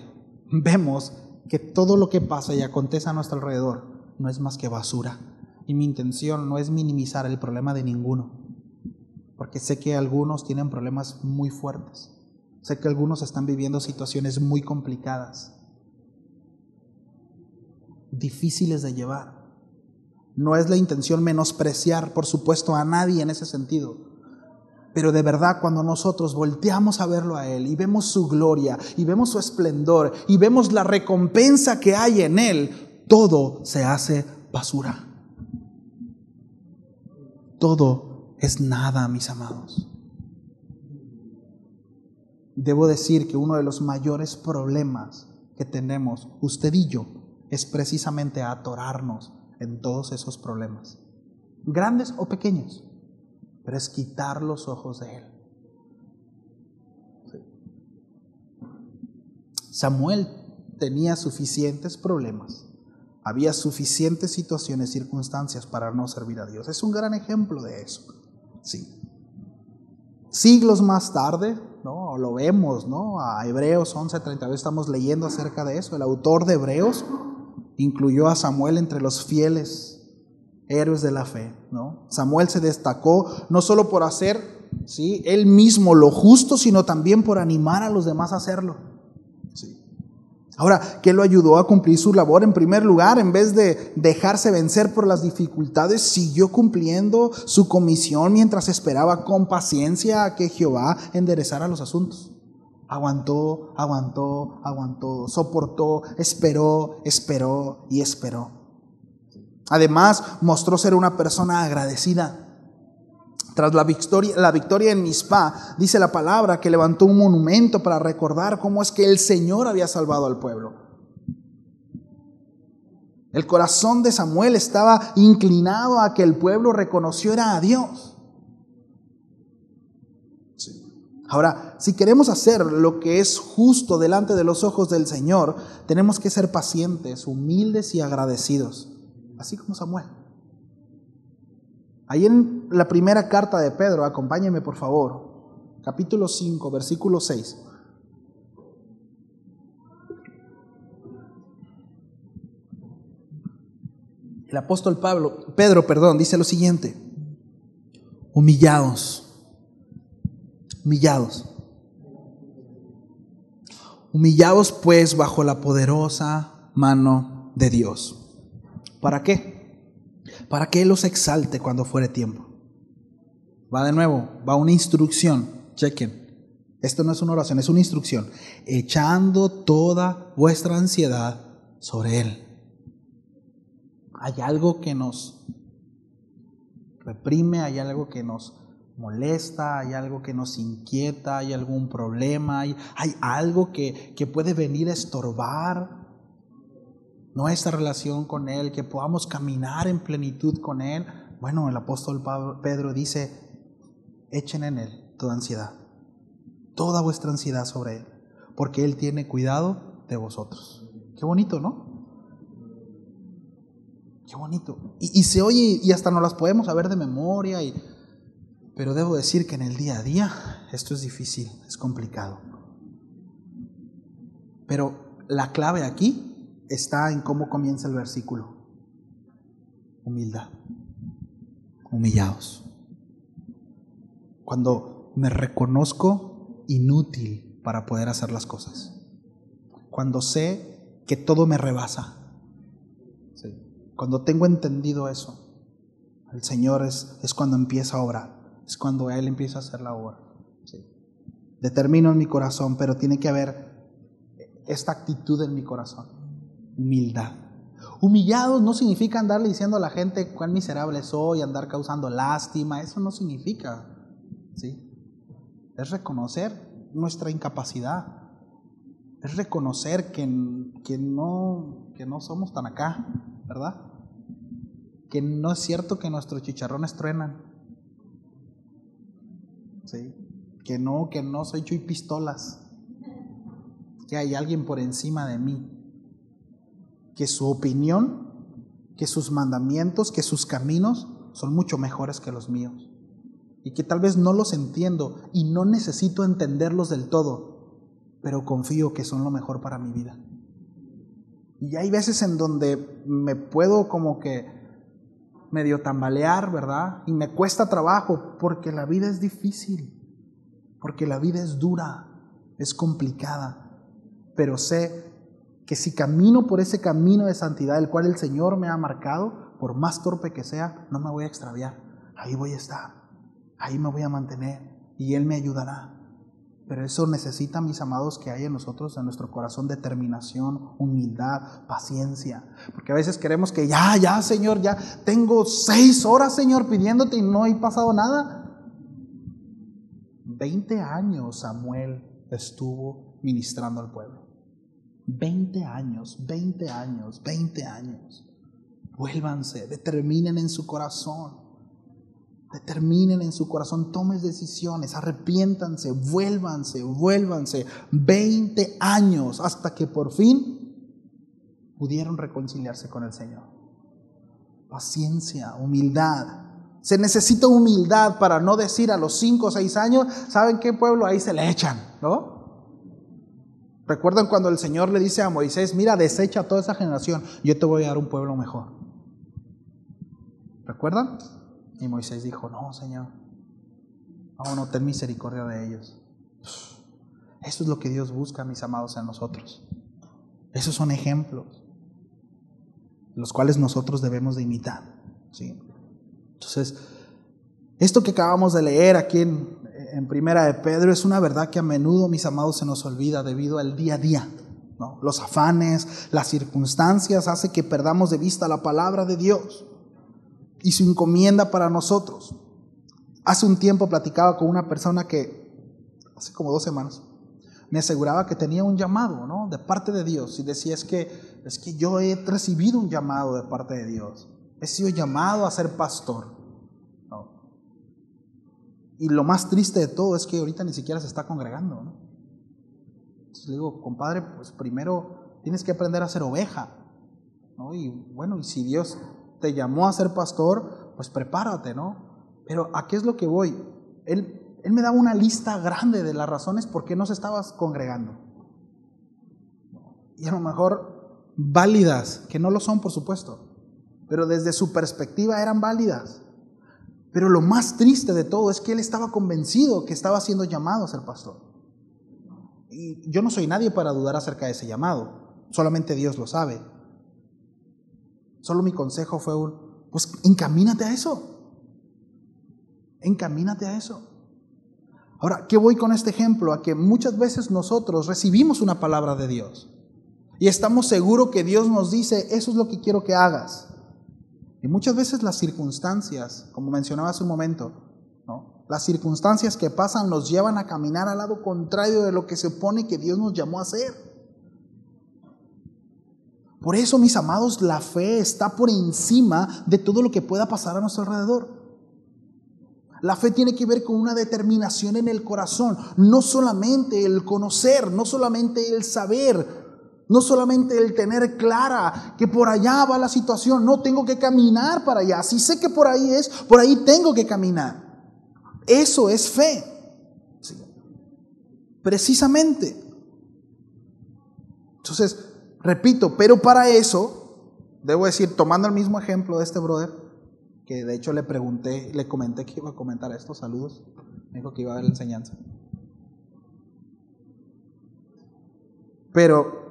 vemos que todo lo que pasa y acontece a nuestro alrededor no es más que basura. Y mi intención no es minimizar el problema de ninguno, porque sé que algunos tienen problemas muy fuertes. Sé que algunos están viviendo situaciones muy complicadas. difíciles de llevar. No es la intención menospreciar, por supuesto, a nadie en ese sentido. Pero de verdad, cuando nosotros volteamos a verlo a Él y vemos su gloria y vemos su esplendor y vemos la recompensa que hay en Él, todo se hace basura. Todo es nada, mis amados. Debo decir que uno de los mayores problemas que tenemos, usted y yo, es precisamente atorarnos en todos esos problemas, grandes o pequeños, pero es quitar los ojos de Él. Sí. Samuel tenía suficientes problemas, había suficientes situaciones, circunstancias para no servir a Dios. Es un gran ejemplo de eso. Sí. Siglos más tarde, ¿no? Lo vemos, ¿no? A Hebreos 11:32 estamos leyendo acerca de eso. El autor de Hebreos incluyó a Samuel entre los fieles héroes de la fe, ¿no? Samuel se destacó no solo por hacer, ¿sí?, él mismo lo justo, sino también por animar a los demás a hacerlo. Sí. Ahora, ¿qué lo ayudó a cumplir su labor? En primer lugar, en vez de dejarse vencer por las dificultades, siguió cumpliendo su comisión mientras esperaba con paciencia a que Jehová enderezara los asuntos. Aguantó, soportó, esperó y esperó. Además, mostró ser una persona agradecida. Tras la victoria en Mizpá, dice la palabra que levantó un monumento para recordar cómo es que el Señor había salvado al pueblo. El corazón de Samuel estaba inclinado a que el pueblo reconociera a Dios. Sí. Ahora, si queremos hacer lo que es justo delante de los ojos del Señor, tenemos que ser pacientes, humildes y agradecidos, así como Samuel. Ahí en la primera carta de Pedro, acompáñenme por favor, capítulo 5, versículo 6. El apóstol Pedro, dice lo siguiente: humillados pues bajo la poderosa mano de Dios. ¿Para qué? Para que Él los exalte cuando fuere tiempo. Va de nuevo, va una instrucción. Chequen, esto no es una oración, es una instrucción. Echando toda vuestra ansiedad sobre Él. Hay algo que nos reprime, hay algo que nos molesta, hay algo que nos inquieta, hay algún problema, hay algo que puede venir a estorbar nuestra relación con Él, que podamos caminar en plenitud con Él. Bueno, el apóstol Pedro dice: echen en Él toda ansiedad, toda vuestra ansiedad sobre Él, porque Él tiene cuidado de vosotros. Qué bonito, ¿no? Qué bonito. Y se oye, y hasta nos las podemos saber de memoria, pero debo decir que en el día a día esto es difícil, es complicado. Pero la clave aquí está en cómo comienza el versículo. Humildad. Humillados. Cuando me reconozco inútil para poder hacer las cosas. Cuando sé que todo me rebasa. Sí. Cuando tengo entendido eso, el Señor es cuando empieza a obrar. Es cuando Él empieza a hacer la obra. Sí. Determino en mi corazón, pero tiene que haber esta actitud en mi corazón. Humildad. Humillados no significa andarle diciendo a la gente cuán miserable soy, andar causando lástima. Eso no significa, ¿sí? Es reconocer nuestra incapacidad. Es reconocer que no somos tan acá, ¿verdad? Que no es cierto que nuestros chicharrones truenan, ¿sí? Que no soy Chuy Pistolas, que hay alguien por encima de mí, que su opinión, que sus mandamientos, que sus caminos son mucho mejores que los míos, y que tal vez no los entiendo y no necesito entenderlos del todo, pero confío que son lo mejor para mi vida. Y hay veces en donde me puedo como que medio tambalear, ¿verdad? Y me cuesta trabajo porque la vida es difícil, porque la vida es dura, es complicada, pero sé que si camino por ese camino de santidad, el cual el Señor me ha marcado, por más torpe que sea, no me voy a extraviar. Ahí voy a estar, ahí me voy a mantener y Él me ayudará. Pero eso necesita, mis amados, que haya en nosotros, en nuestro corazón, determinación, humildad, paciencia. Porque a veces queremos que ya, Señor, ya tengo 6 horas, Señor, pidiéndote y no he pasado nada. 20 años Samuel estuvo ministrando al pueblo. 20 años. Vuélvanse, determinen en su corazón. Tomen decisiones, arrepiéntanse, vuélvanse. 20 años hasta que por fin pudieron reconciliarse con el Señor. Paciencia, humildad. Se necesita humildad para no decir a los 5 o 6 años, ¿saben qué, pueblo? Ahí se le echan, ¿no? ¿Recuerdan cuando el Señor le dice a Moisés, mira, desecha a toda esa generación, yo te voy a dar un pueblo mejor? ¿Recuerdan? Y Moisés dijo, no, Señor, no, ten misericordia de ellos. Eso es lo que Dios busca, mis amados, en nosotros. Esos son ejemplos, los cuales nosotros debemos de imitar, ¿sí? Entonces, esto que acabamos de leer aquí en Primera de Pedro es una verdad que a menudo, mis amados, se nos olvida debido al día a día, ¿no? Los afanes, las circunstancias hacen que perdamos de vista la palabra de Dios y su encomienda para nosotros. Hace un tiempo platicaba con una persona que, hace como 2 semanas, me aseguraba que tenía un llamado, ¿no?, de parte de Dios, y decía, es que yo he recibido un llamado de parte de Dios, he sido llamado a ser pastor, ¿no? Y lo más triste de todo es que ahorita ni siquiera se está congregando, ¿no? Entonces le digo, compadre, pues primero tienes que aprender a ser oveja, ¿no? Y bueno, y si Dios te llamó a ser pastor, pues prepárate, ¿no? Pero ¿a qué es lo que voy? Él me daba una lista grande de las razones por qué no se estaba congregando. Y a lo mejor válidas, que no lo son, por supuesto, pero desde su perspectiva eran válidas. Pero lo más triste de todo es que él estaba convencido que estaba siendo llamado a ser pastor. Y yo no soy nadie para dudar acerca de ese llamado, solamente Dios lo sabe. Solo mi consejo fue pues encamínate a eso. Encamínate a eso. Ahora, ¿qué voy con este ejemplo? A que muchas veces nosotros recibimos una palabra de Dios y estamos seguros que Dios nos dice, eso es lo que quiero que hagas. Y muchas veces las circunstancias, como mencionaba hace un momento, ¿no?, las circunstancias que pasan nos llevan a caminar al lado contrario de lo que se supone que Dios nos llamó a hacer. Por eso, mis amados, la fe está por encima de todo lo que pueda pasar a nuestro alrededor. La fe tiene que ver con una determinación en el corazón, no solamente el conocer, no solamente el saber, no solamente el tener clara que por allá va la situación, no tengo que caminar para allá, si sé que por ahí es, por ahí tengo que caminar. Eso es fe, ¿sí?, precisamente. Entonces, repito, pero para eso, debo decir, tomando el mismo ejemplo de este brother, que de hecho le comenté que iba a comentar esto, saludos, me dijo que iba a haber enseñanza. Pero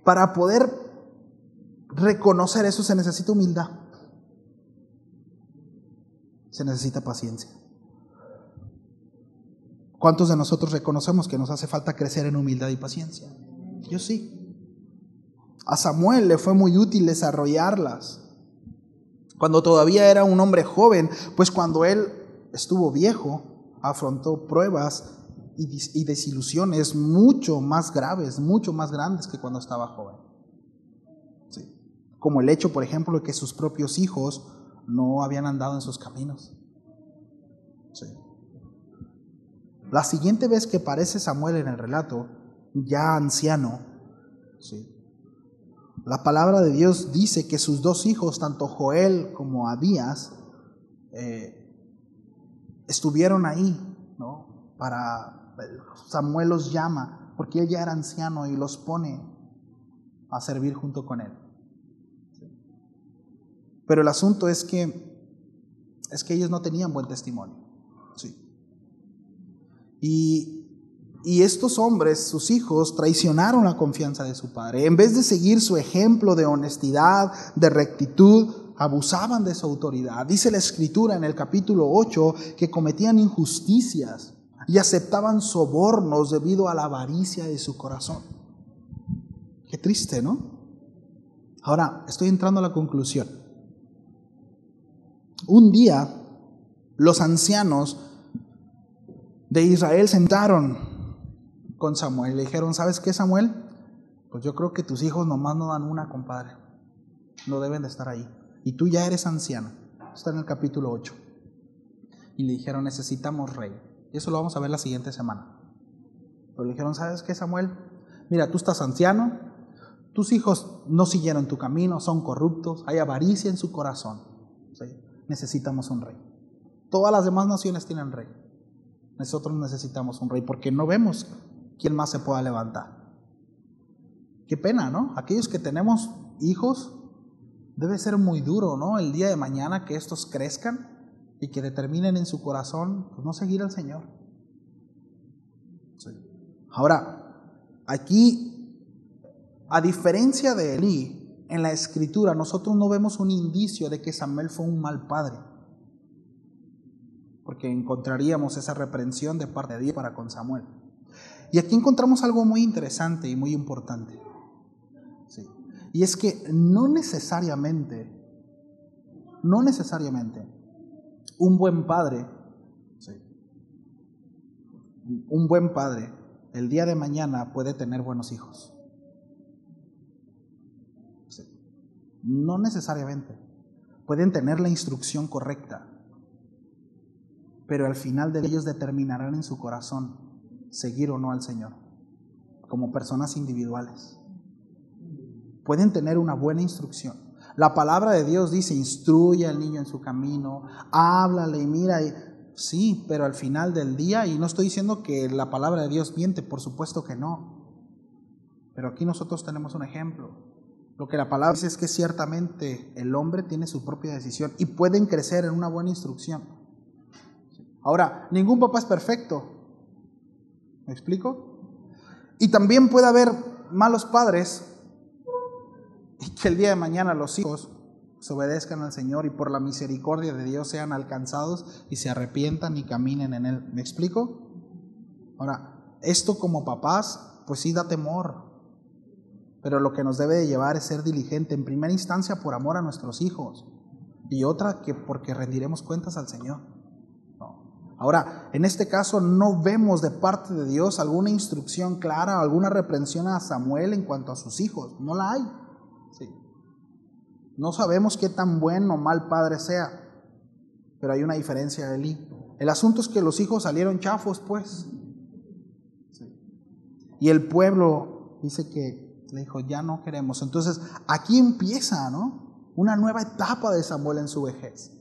para poder reconocer eso se necesita humildad, se necesita paciencia. ¿Cuántos de nosotros reconocemos que nos hace falta crecer en humildad y paciencia? Yo sí. A Samuel le fue muy útil desarrollarlas cuando todavía era un hombre joven, pues cuando él estuvo viejo, afrontó pruebas y desilusiones mucho más graves, mucho más grandes que cuando estaba joven. Sí. Como el hecho, por ejemplo, de que sus propios hijos no habían andado en sus caminos. Sí. La siguiente vez que aparece Samuel en el relato, ya anciano, sí, la palabra de Dios dice que sus 2 hijos, tanto Joel como Abías, estuvieron ahí, ¿no? Samuel los llama, porque él ya era anciano y los pone a servir junto con él. Pero el asunto es que ellos no tenían buen testimonio, ¿sí? Y Y estos hombres, sus hijos, traicionaron la confianza de su padre. En vez de seguir su ejemplo de honestidad, de rectitud, abusaban de su autoridad. Dice la Escritura en el capítulo 8 que cometían injusticias y aceptaban sobornos debido a la avaricia de su corazón. Qué triste, ¿no? Ahora, estoy entrando a la conclusión. Un día, los ancianos de Israel sentaron con Samuel y le dijeron: ¿sabes qué, Samuel? Pues yo creo que tus hijos nomás no dan una, compadre. No deben de estar ahí. Y tú ya eres anciano. Está en el capítulo 8. Y le dijeron: necesitamos rey. Y eso lo vamos a ver la siguiente semana. Pero le dijeron: ¿sabes qué, Samuel? Mira, tú estás anciano, tus hijos no siguieron tu camino, son corruptos, hay avaricia en su corazón. ¿Sí? Necesitamos un rey. Todas las demás naciones tienen rey. Nosotros necesitamos un rey porque no vemos quién más se pueda levantar. Qué pena, ¿no? Aquellos que tenemos hijos, debe ser muy duro, ¿no? El día de mañana que estos crezcan y que determinen en su corazón, pues, no seguir al Señor. Sí. Ahora, aquí, a diferencia de Elí, en la Escritura nosotros no vemos un indicio de que Samuel fue un mal padre, porque encontraríamos esa reprensión de parte de Dios para con Samuel. Y aquí encontramos algo muy interesante y muy importante. Sí. Y es que no necesariamente un buen padre, sí, un buen padre el día de mañana puede tener buenos hijos. Sí. No necesariamente. Pueden tener la instrucción correcta, pero al final de ellos determinarán en su corazón seguir o no al Señor, como personas individuales. Pueden tener una buena instrucción. La palabra de Dios dice: instruye al niño en su camino, háblale y mira. Sí, pero al final del día, y no estoy diciendo que la palabra de Dios miente, por supuesto que no. Pero aquí nosotros tenemos un ejemplo. Lo que la palabra dice es que ciertamente el hombre tiene su propia decisión y pueden crecer en una buena instrucción. Ahora, ningún papá es perfecto. ¿Me explico? Y también puede haber malos padres y que el día de mañana los hijos se obedezcan al Señor y por la misericordia de Dios sean alcanzados y se arrepientan y caminen en Él. ¿Me explico? Ahora, esto como papás, pues sí da temor, pero lo que nos debe de llevar es ser diligente, en primera instancia por amor a nuestros hijos y otra que porque rendiremos cuentas al Señor. Ahora, en este caso no vemos de parte de Dios alguna instrucción clara, alguna reprensión a Samuel en cuanto a sus hijos. No la hay. Sí. No sabemos qué tan buen o mal padre sea, pero hay una diferencia de Elí. El asunto es que los hijos salieron chafos, pues. Sí. Y el pueblo dice que le dijo: ya no queremos. Entonces, aquí empieza, ¿no?, una nueva etapa de Samuel en su vejez.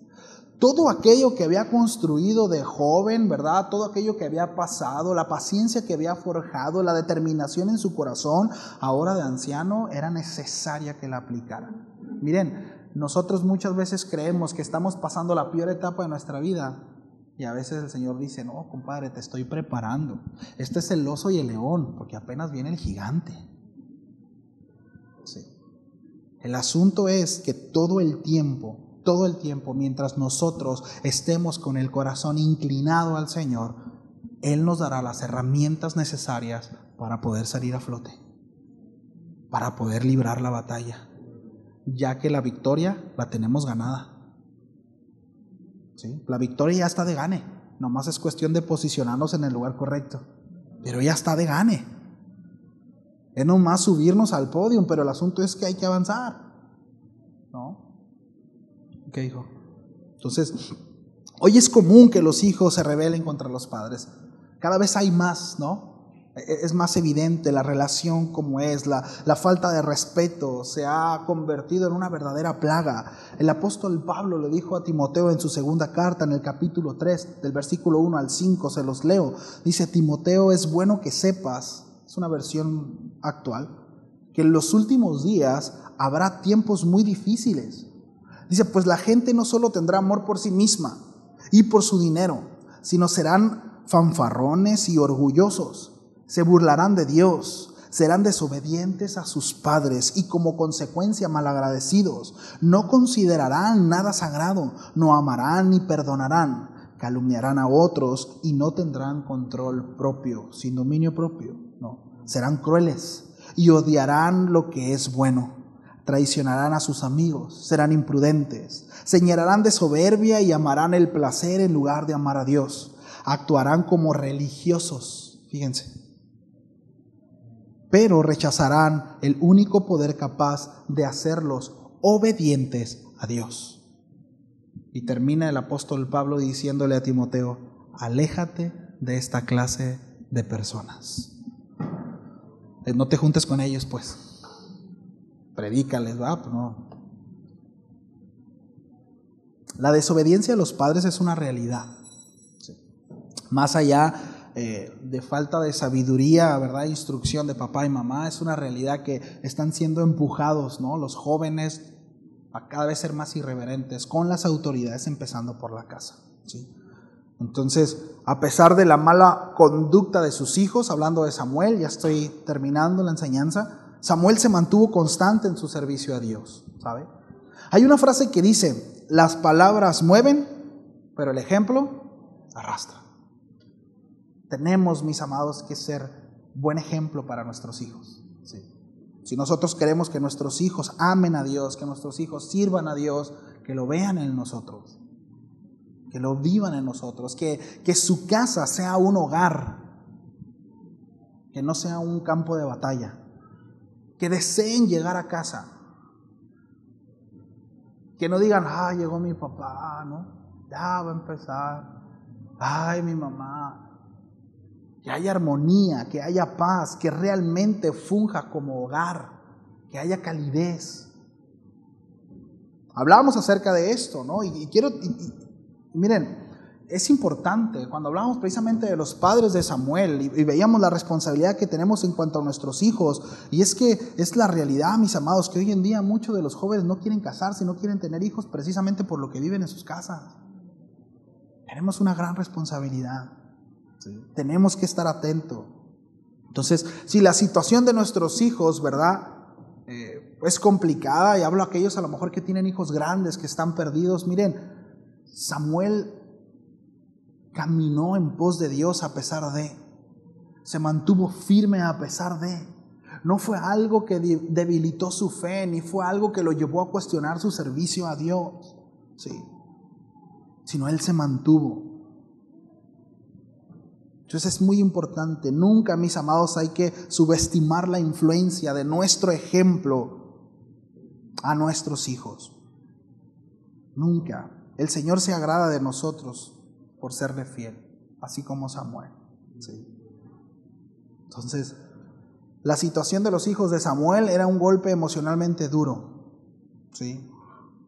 Todo aquello que había construido de joven, ¿verdad? Todo aquello que había pasado, la paciencia que había forjado, la determinación en su corazón, ahora de anciano, era necesaria que la aplicara. Miren, nosotros muchas veces creemos que estamos pasando la peor etapa de nuestra vida y a veces el Señor dice: no, compadre, te estoy preparando. Este es el oso y el león, porque apenas viene el gigante. Sí. El asunto es que todo el tiempo, mientras nosotros estemos con el corazón inclinado al Señor, Él nos dará las herramientas necesarias para poder salir a flote, para poder librar la batalla, ya que la victoria la tenemos ganada. ¿Sí? La victoria ya está de gane, nomás es cuestión de posicionarnos en el lugar correcto, pero ya está de gane. Es nomás subirnos al podio, pero el asunto es que hay que avanzar, ¿no? ¿Qué dijo? Entonces, hoy es común que los hijos se rebelen contra los padres. Cada vez hay más, ¿no? Es más evidente la relación como es, la falta de respeto se ha convertido en una verdadera plaga. El apóstol Pablo le dijo a Timoteo en su segunda carta, en el capítulo 3, del versículo 1 al 5, se los leo. Dice: Timoteo, es bueno que sepas, es una versión actual, que en los últimos días habrá tiempos muy difíciles. Dice: pues la gente no solo tendrá amor por sí misma y por su dinero, sino serán fanfarrones y orgullosos, se burlarán de Dios, serán desobedientes a sus padres y como consecuencia malagradecidos. No considerarán nada sagrado, no amarán ni perdonarán, calumniarán a otros y no tendrán control propio, sin dominio propio. No, serán crueles y odiarán lo que es bueno. Traicionarán a sus amigos, serán imprudentes, se llenarán de soberbia y amarán el placer en lugar de amar a Dios. Actuarán como religiosos, fíjense, pero rechazarán el único poder capaz de hacerlos obedientes a Dios. Y termina el apóstol Pablo diciéndole a Timoteo: aléjate de esta clase de personas. No te juntes con ellos, pues. Predícales, ¿va? Pues no. La desobediencia a los padres es una realidad. Sí. Más allá de falta de sabiduría, ¿verdad? Instrucción de papá y mamá, es una realidad que están siendo empujados, ¿no? Los jóvenes a cada vez ser más irreverentes con las autoridades, empezando por la casa, ¿sí? Entonces, a pesar de la mala conducta de sus hijos, hablando de Samuel, ya estoy terminando la enseñanza, Samuel se mantuvo constante en su servicio a Dios, ¿sabe? Hay una frase que dice: las palabras mueven, pero el ejemplo arrastra. Tenemos, mis amados, que ser buen ejemplo para nuestros hijos, ¿sí? Si nosotros queremos que nuestros hijos amen a Dios, que nuestros hijos sirvan a Dios, que lo vean en nosotros, que lo vivan en nosotros, que su casa sea un hogar, que no sea un campo de batalla, que deseen llegar a casa, que no digan: llegó mi papá, ¿no? Ya va a empezar, ay, mi mamá. Que haya armonía, que haya paz, que realmente funja como hogar, que haya calidez. Hablábamos acerca de esto, ¿no? Y miren, es importante, cuando hablamos precisamente de los padres de Samuel y veíamos la responsabilidad que tenemos en cuanto a nuestros hijos, y es que es la realidad, mis amados, que hoy en día muchos de los jóvenes no quieren casarse, no quieren tener hijos precisamente por lo que viven en sus casas. Tenemos una gran responsabilidad, ¿sí? Tenemos que estar atentos. Entonces, si la situación de nuestros hijos, ¿verdad?, es complicada, y hablo a aquellos a lo mejor que tienen hijos grandes, que están perdidos, miren, Samuel caminó en pos de Dios a pesar de, se mantuvo firme a pesar de, no fue algo que debilitó su fe, ni fue algo que lo llevó a cuestionar su servicio a Dios, ¿sí?, sino él se mantuvo. Entonces es muy importante, nunca, mis amados, hay que subestimar la influencia de nuestro ejemplo a nuestros hijos. Nunca. El Señor se agrada de nosotros por serle fiel, así como Samuel, ¿sí? Entonces, la situación de los hijos de Samuel era un golpe emocionalmente duro, ¿sí?,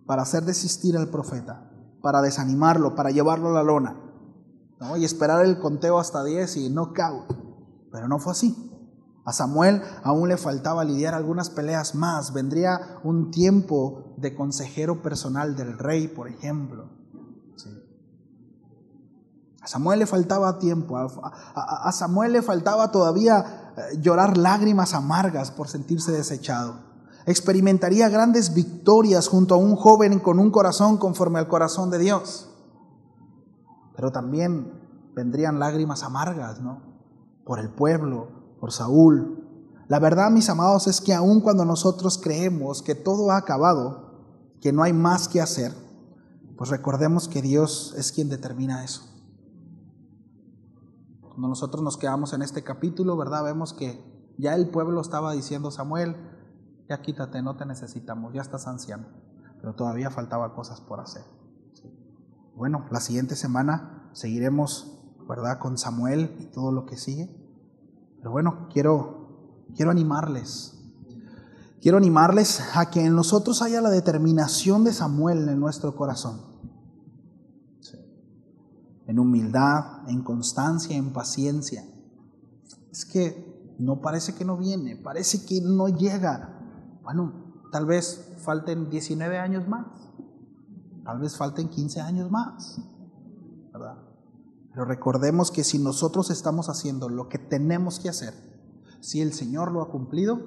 para hacer desistir al profeta, para desanimarlo, para llevarlo a la lona, ¿no?, y esperar el conteo hasta 10 y knockout. Pero no fue así. A Samuel aún le faltaba lidiar algunas peleas más. Vendría un tiempo de consejero personal del rey, por ejemplo, ¿sí? A Samuel le faltaba tiempo. A Samuel le faltaba todavía llorar lágrimas amargas por sentirse desechado. Experimentaría grandes victorias junto a un joven con un corazón conforme al corazón de Dios. Pero también vendrían lágrimas amargas, ¿no?, por el pueblo, por Saúl. La verdad, mis amados, es que aun cuando nosotros creemos que todo ha acabado, que no hay más que hacer, pues recordemos que Dios es quien determina eso. Cuando nosotros nos quedamos en este capítulo, ¿verdad?, vemos que ya el pueblo estaba diciendo: Samuel, ya quítate, no te necesitamos, ya estás anciano. Pero todavía faltaba cosas por hacer. Bueno, la siguiente semana seguiremos, ¿verdad?, con Samuel y todo lo que sigue. Pero bueno, quiero animarles. Quiero animarles a que en nosotros haya la determinación de Samuel en nuestro corazón. Sí. En humildad, en constancia, en paciencia. Es que no parece que no viene, parece que no llega. Bueno, tal vez falten 19 años más. Tal vez falten 15 años más, ¿verdad? Pero recordemos que si nosotros estamos haciendo lo que tenemos que hacer, si el Señor lo ha cumplido,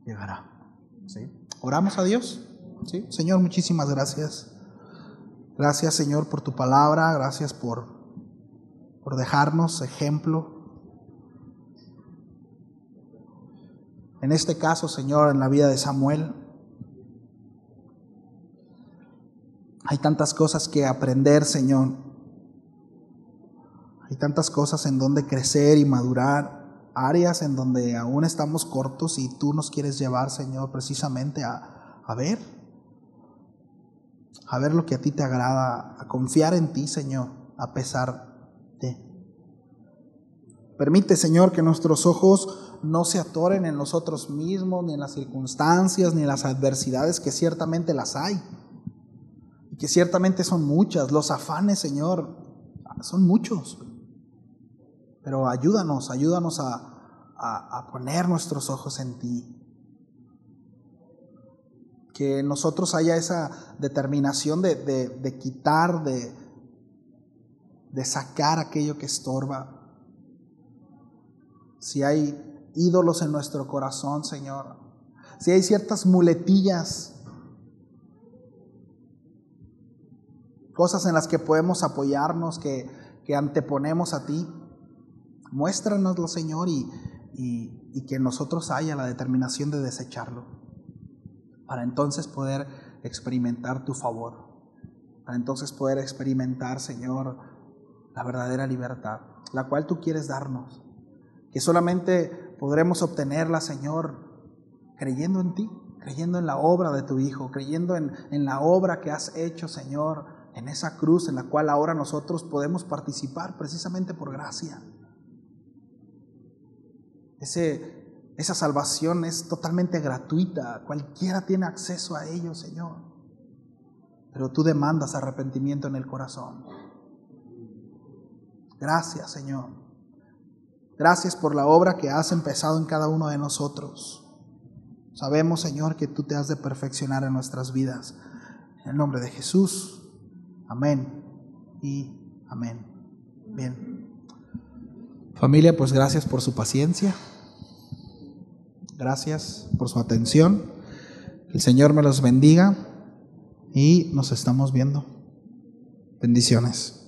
llegará. ¿Sí? Oramos a Dios. ¿Sí? Señor, muchísimas gracias. Gracias, Señor, por tu palabra. Gracias por dejarnos ejemplo. En este caso, Señor, en la vida de Samuel, hay tantas cosas que aprender, Señor. Hay tantas cosas en donde crecer y madurar, áreas en donde aún estamos cortos y tú nos quieres llevar, Señor, precisamente a ver lo que a ti te agrada, a confiar en ti, Señor, a pesar de. Permite, Señor, que nuestros ojos no se atoren en nosotros mismos, ni en las circunstancias, ni en las adversidades, que ciertamente las hay, y que ciertamente son muchas. Los afanes, Señor, son muchos. Pero ayúdanos a poner nuestros ojos en ti. Que en nosotros haya esa determinación de quitar, de sacar aquello que estorba. Si hay ídolos en nuestro corazón, Señor, si hay ciertas muletillas, cosas en las que podemos apoyarnos, que anteponemos a ti, muéstranoslo, Señor, y que en nosotros haya la determinación de desecharlo, para entonces poder experimentar tu favor, para entonces poder experimentar, Señor, la verdadera libertad, la cual tú quieres darnos, que solamente podremos obtenerla, Señor, creyendo en ti, creyendo en la obra de tu Hijo, creyendo en la obra que has hecho, Señor, en esa cruz en la cual ahora nosotros podemos participar precisamente por gracia. Esa salvación es totalmente gratuita, cualquiera tiene acceso a ello, Señor, pero tú demandas arrepentimiento en el corazón. Gracias, Señor. Gracias por la obra que has empezado en cada uno de nosotros. Sabemos, Señor, que tú te has de perfeccionar en nuestras vidas. En el nombre de Jesús. Amén y amén. Bien. Familia, pues gracias por su paciencia. Gracias por su atención. El Señor me los bendiga y nos estamos viendo. Bendiciones.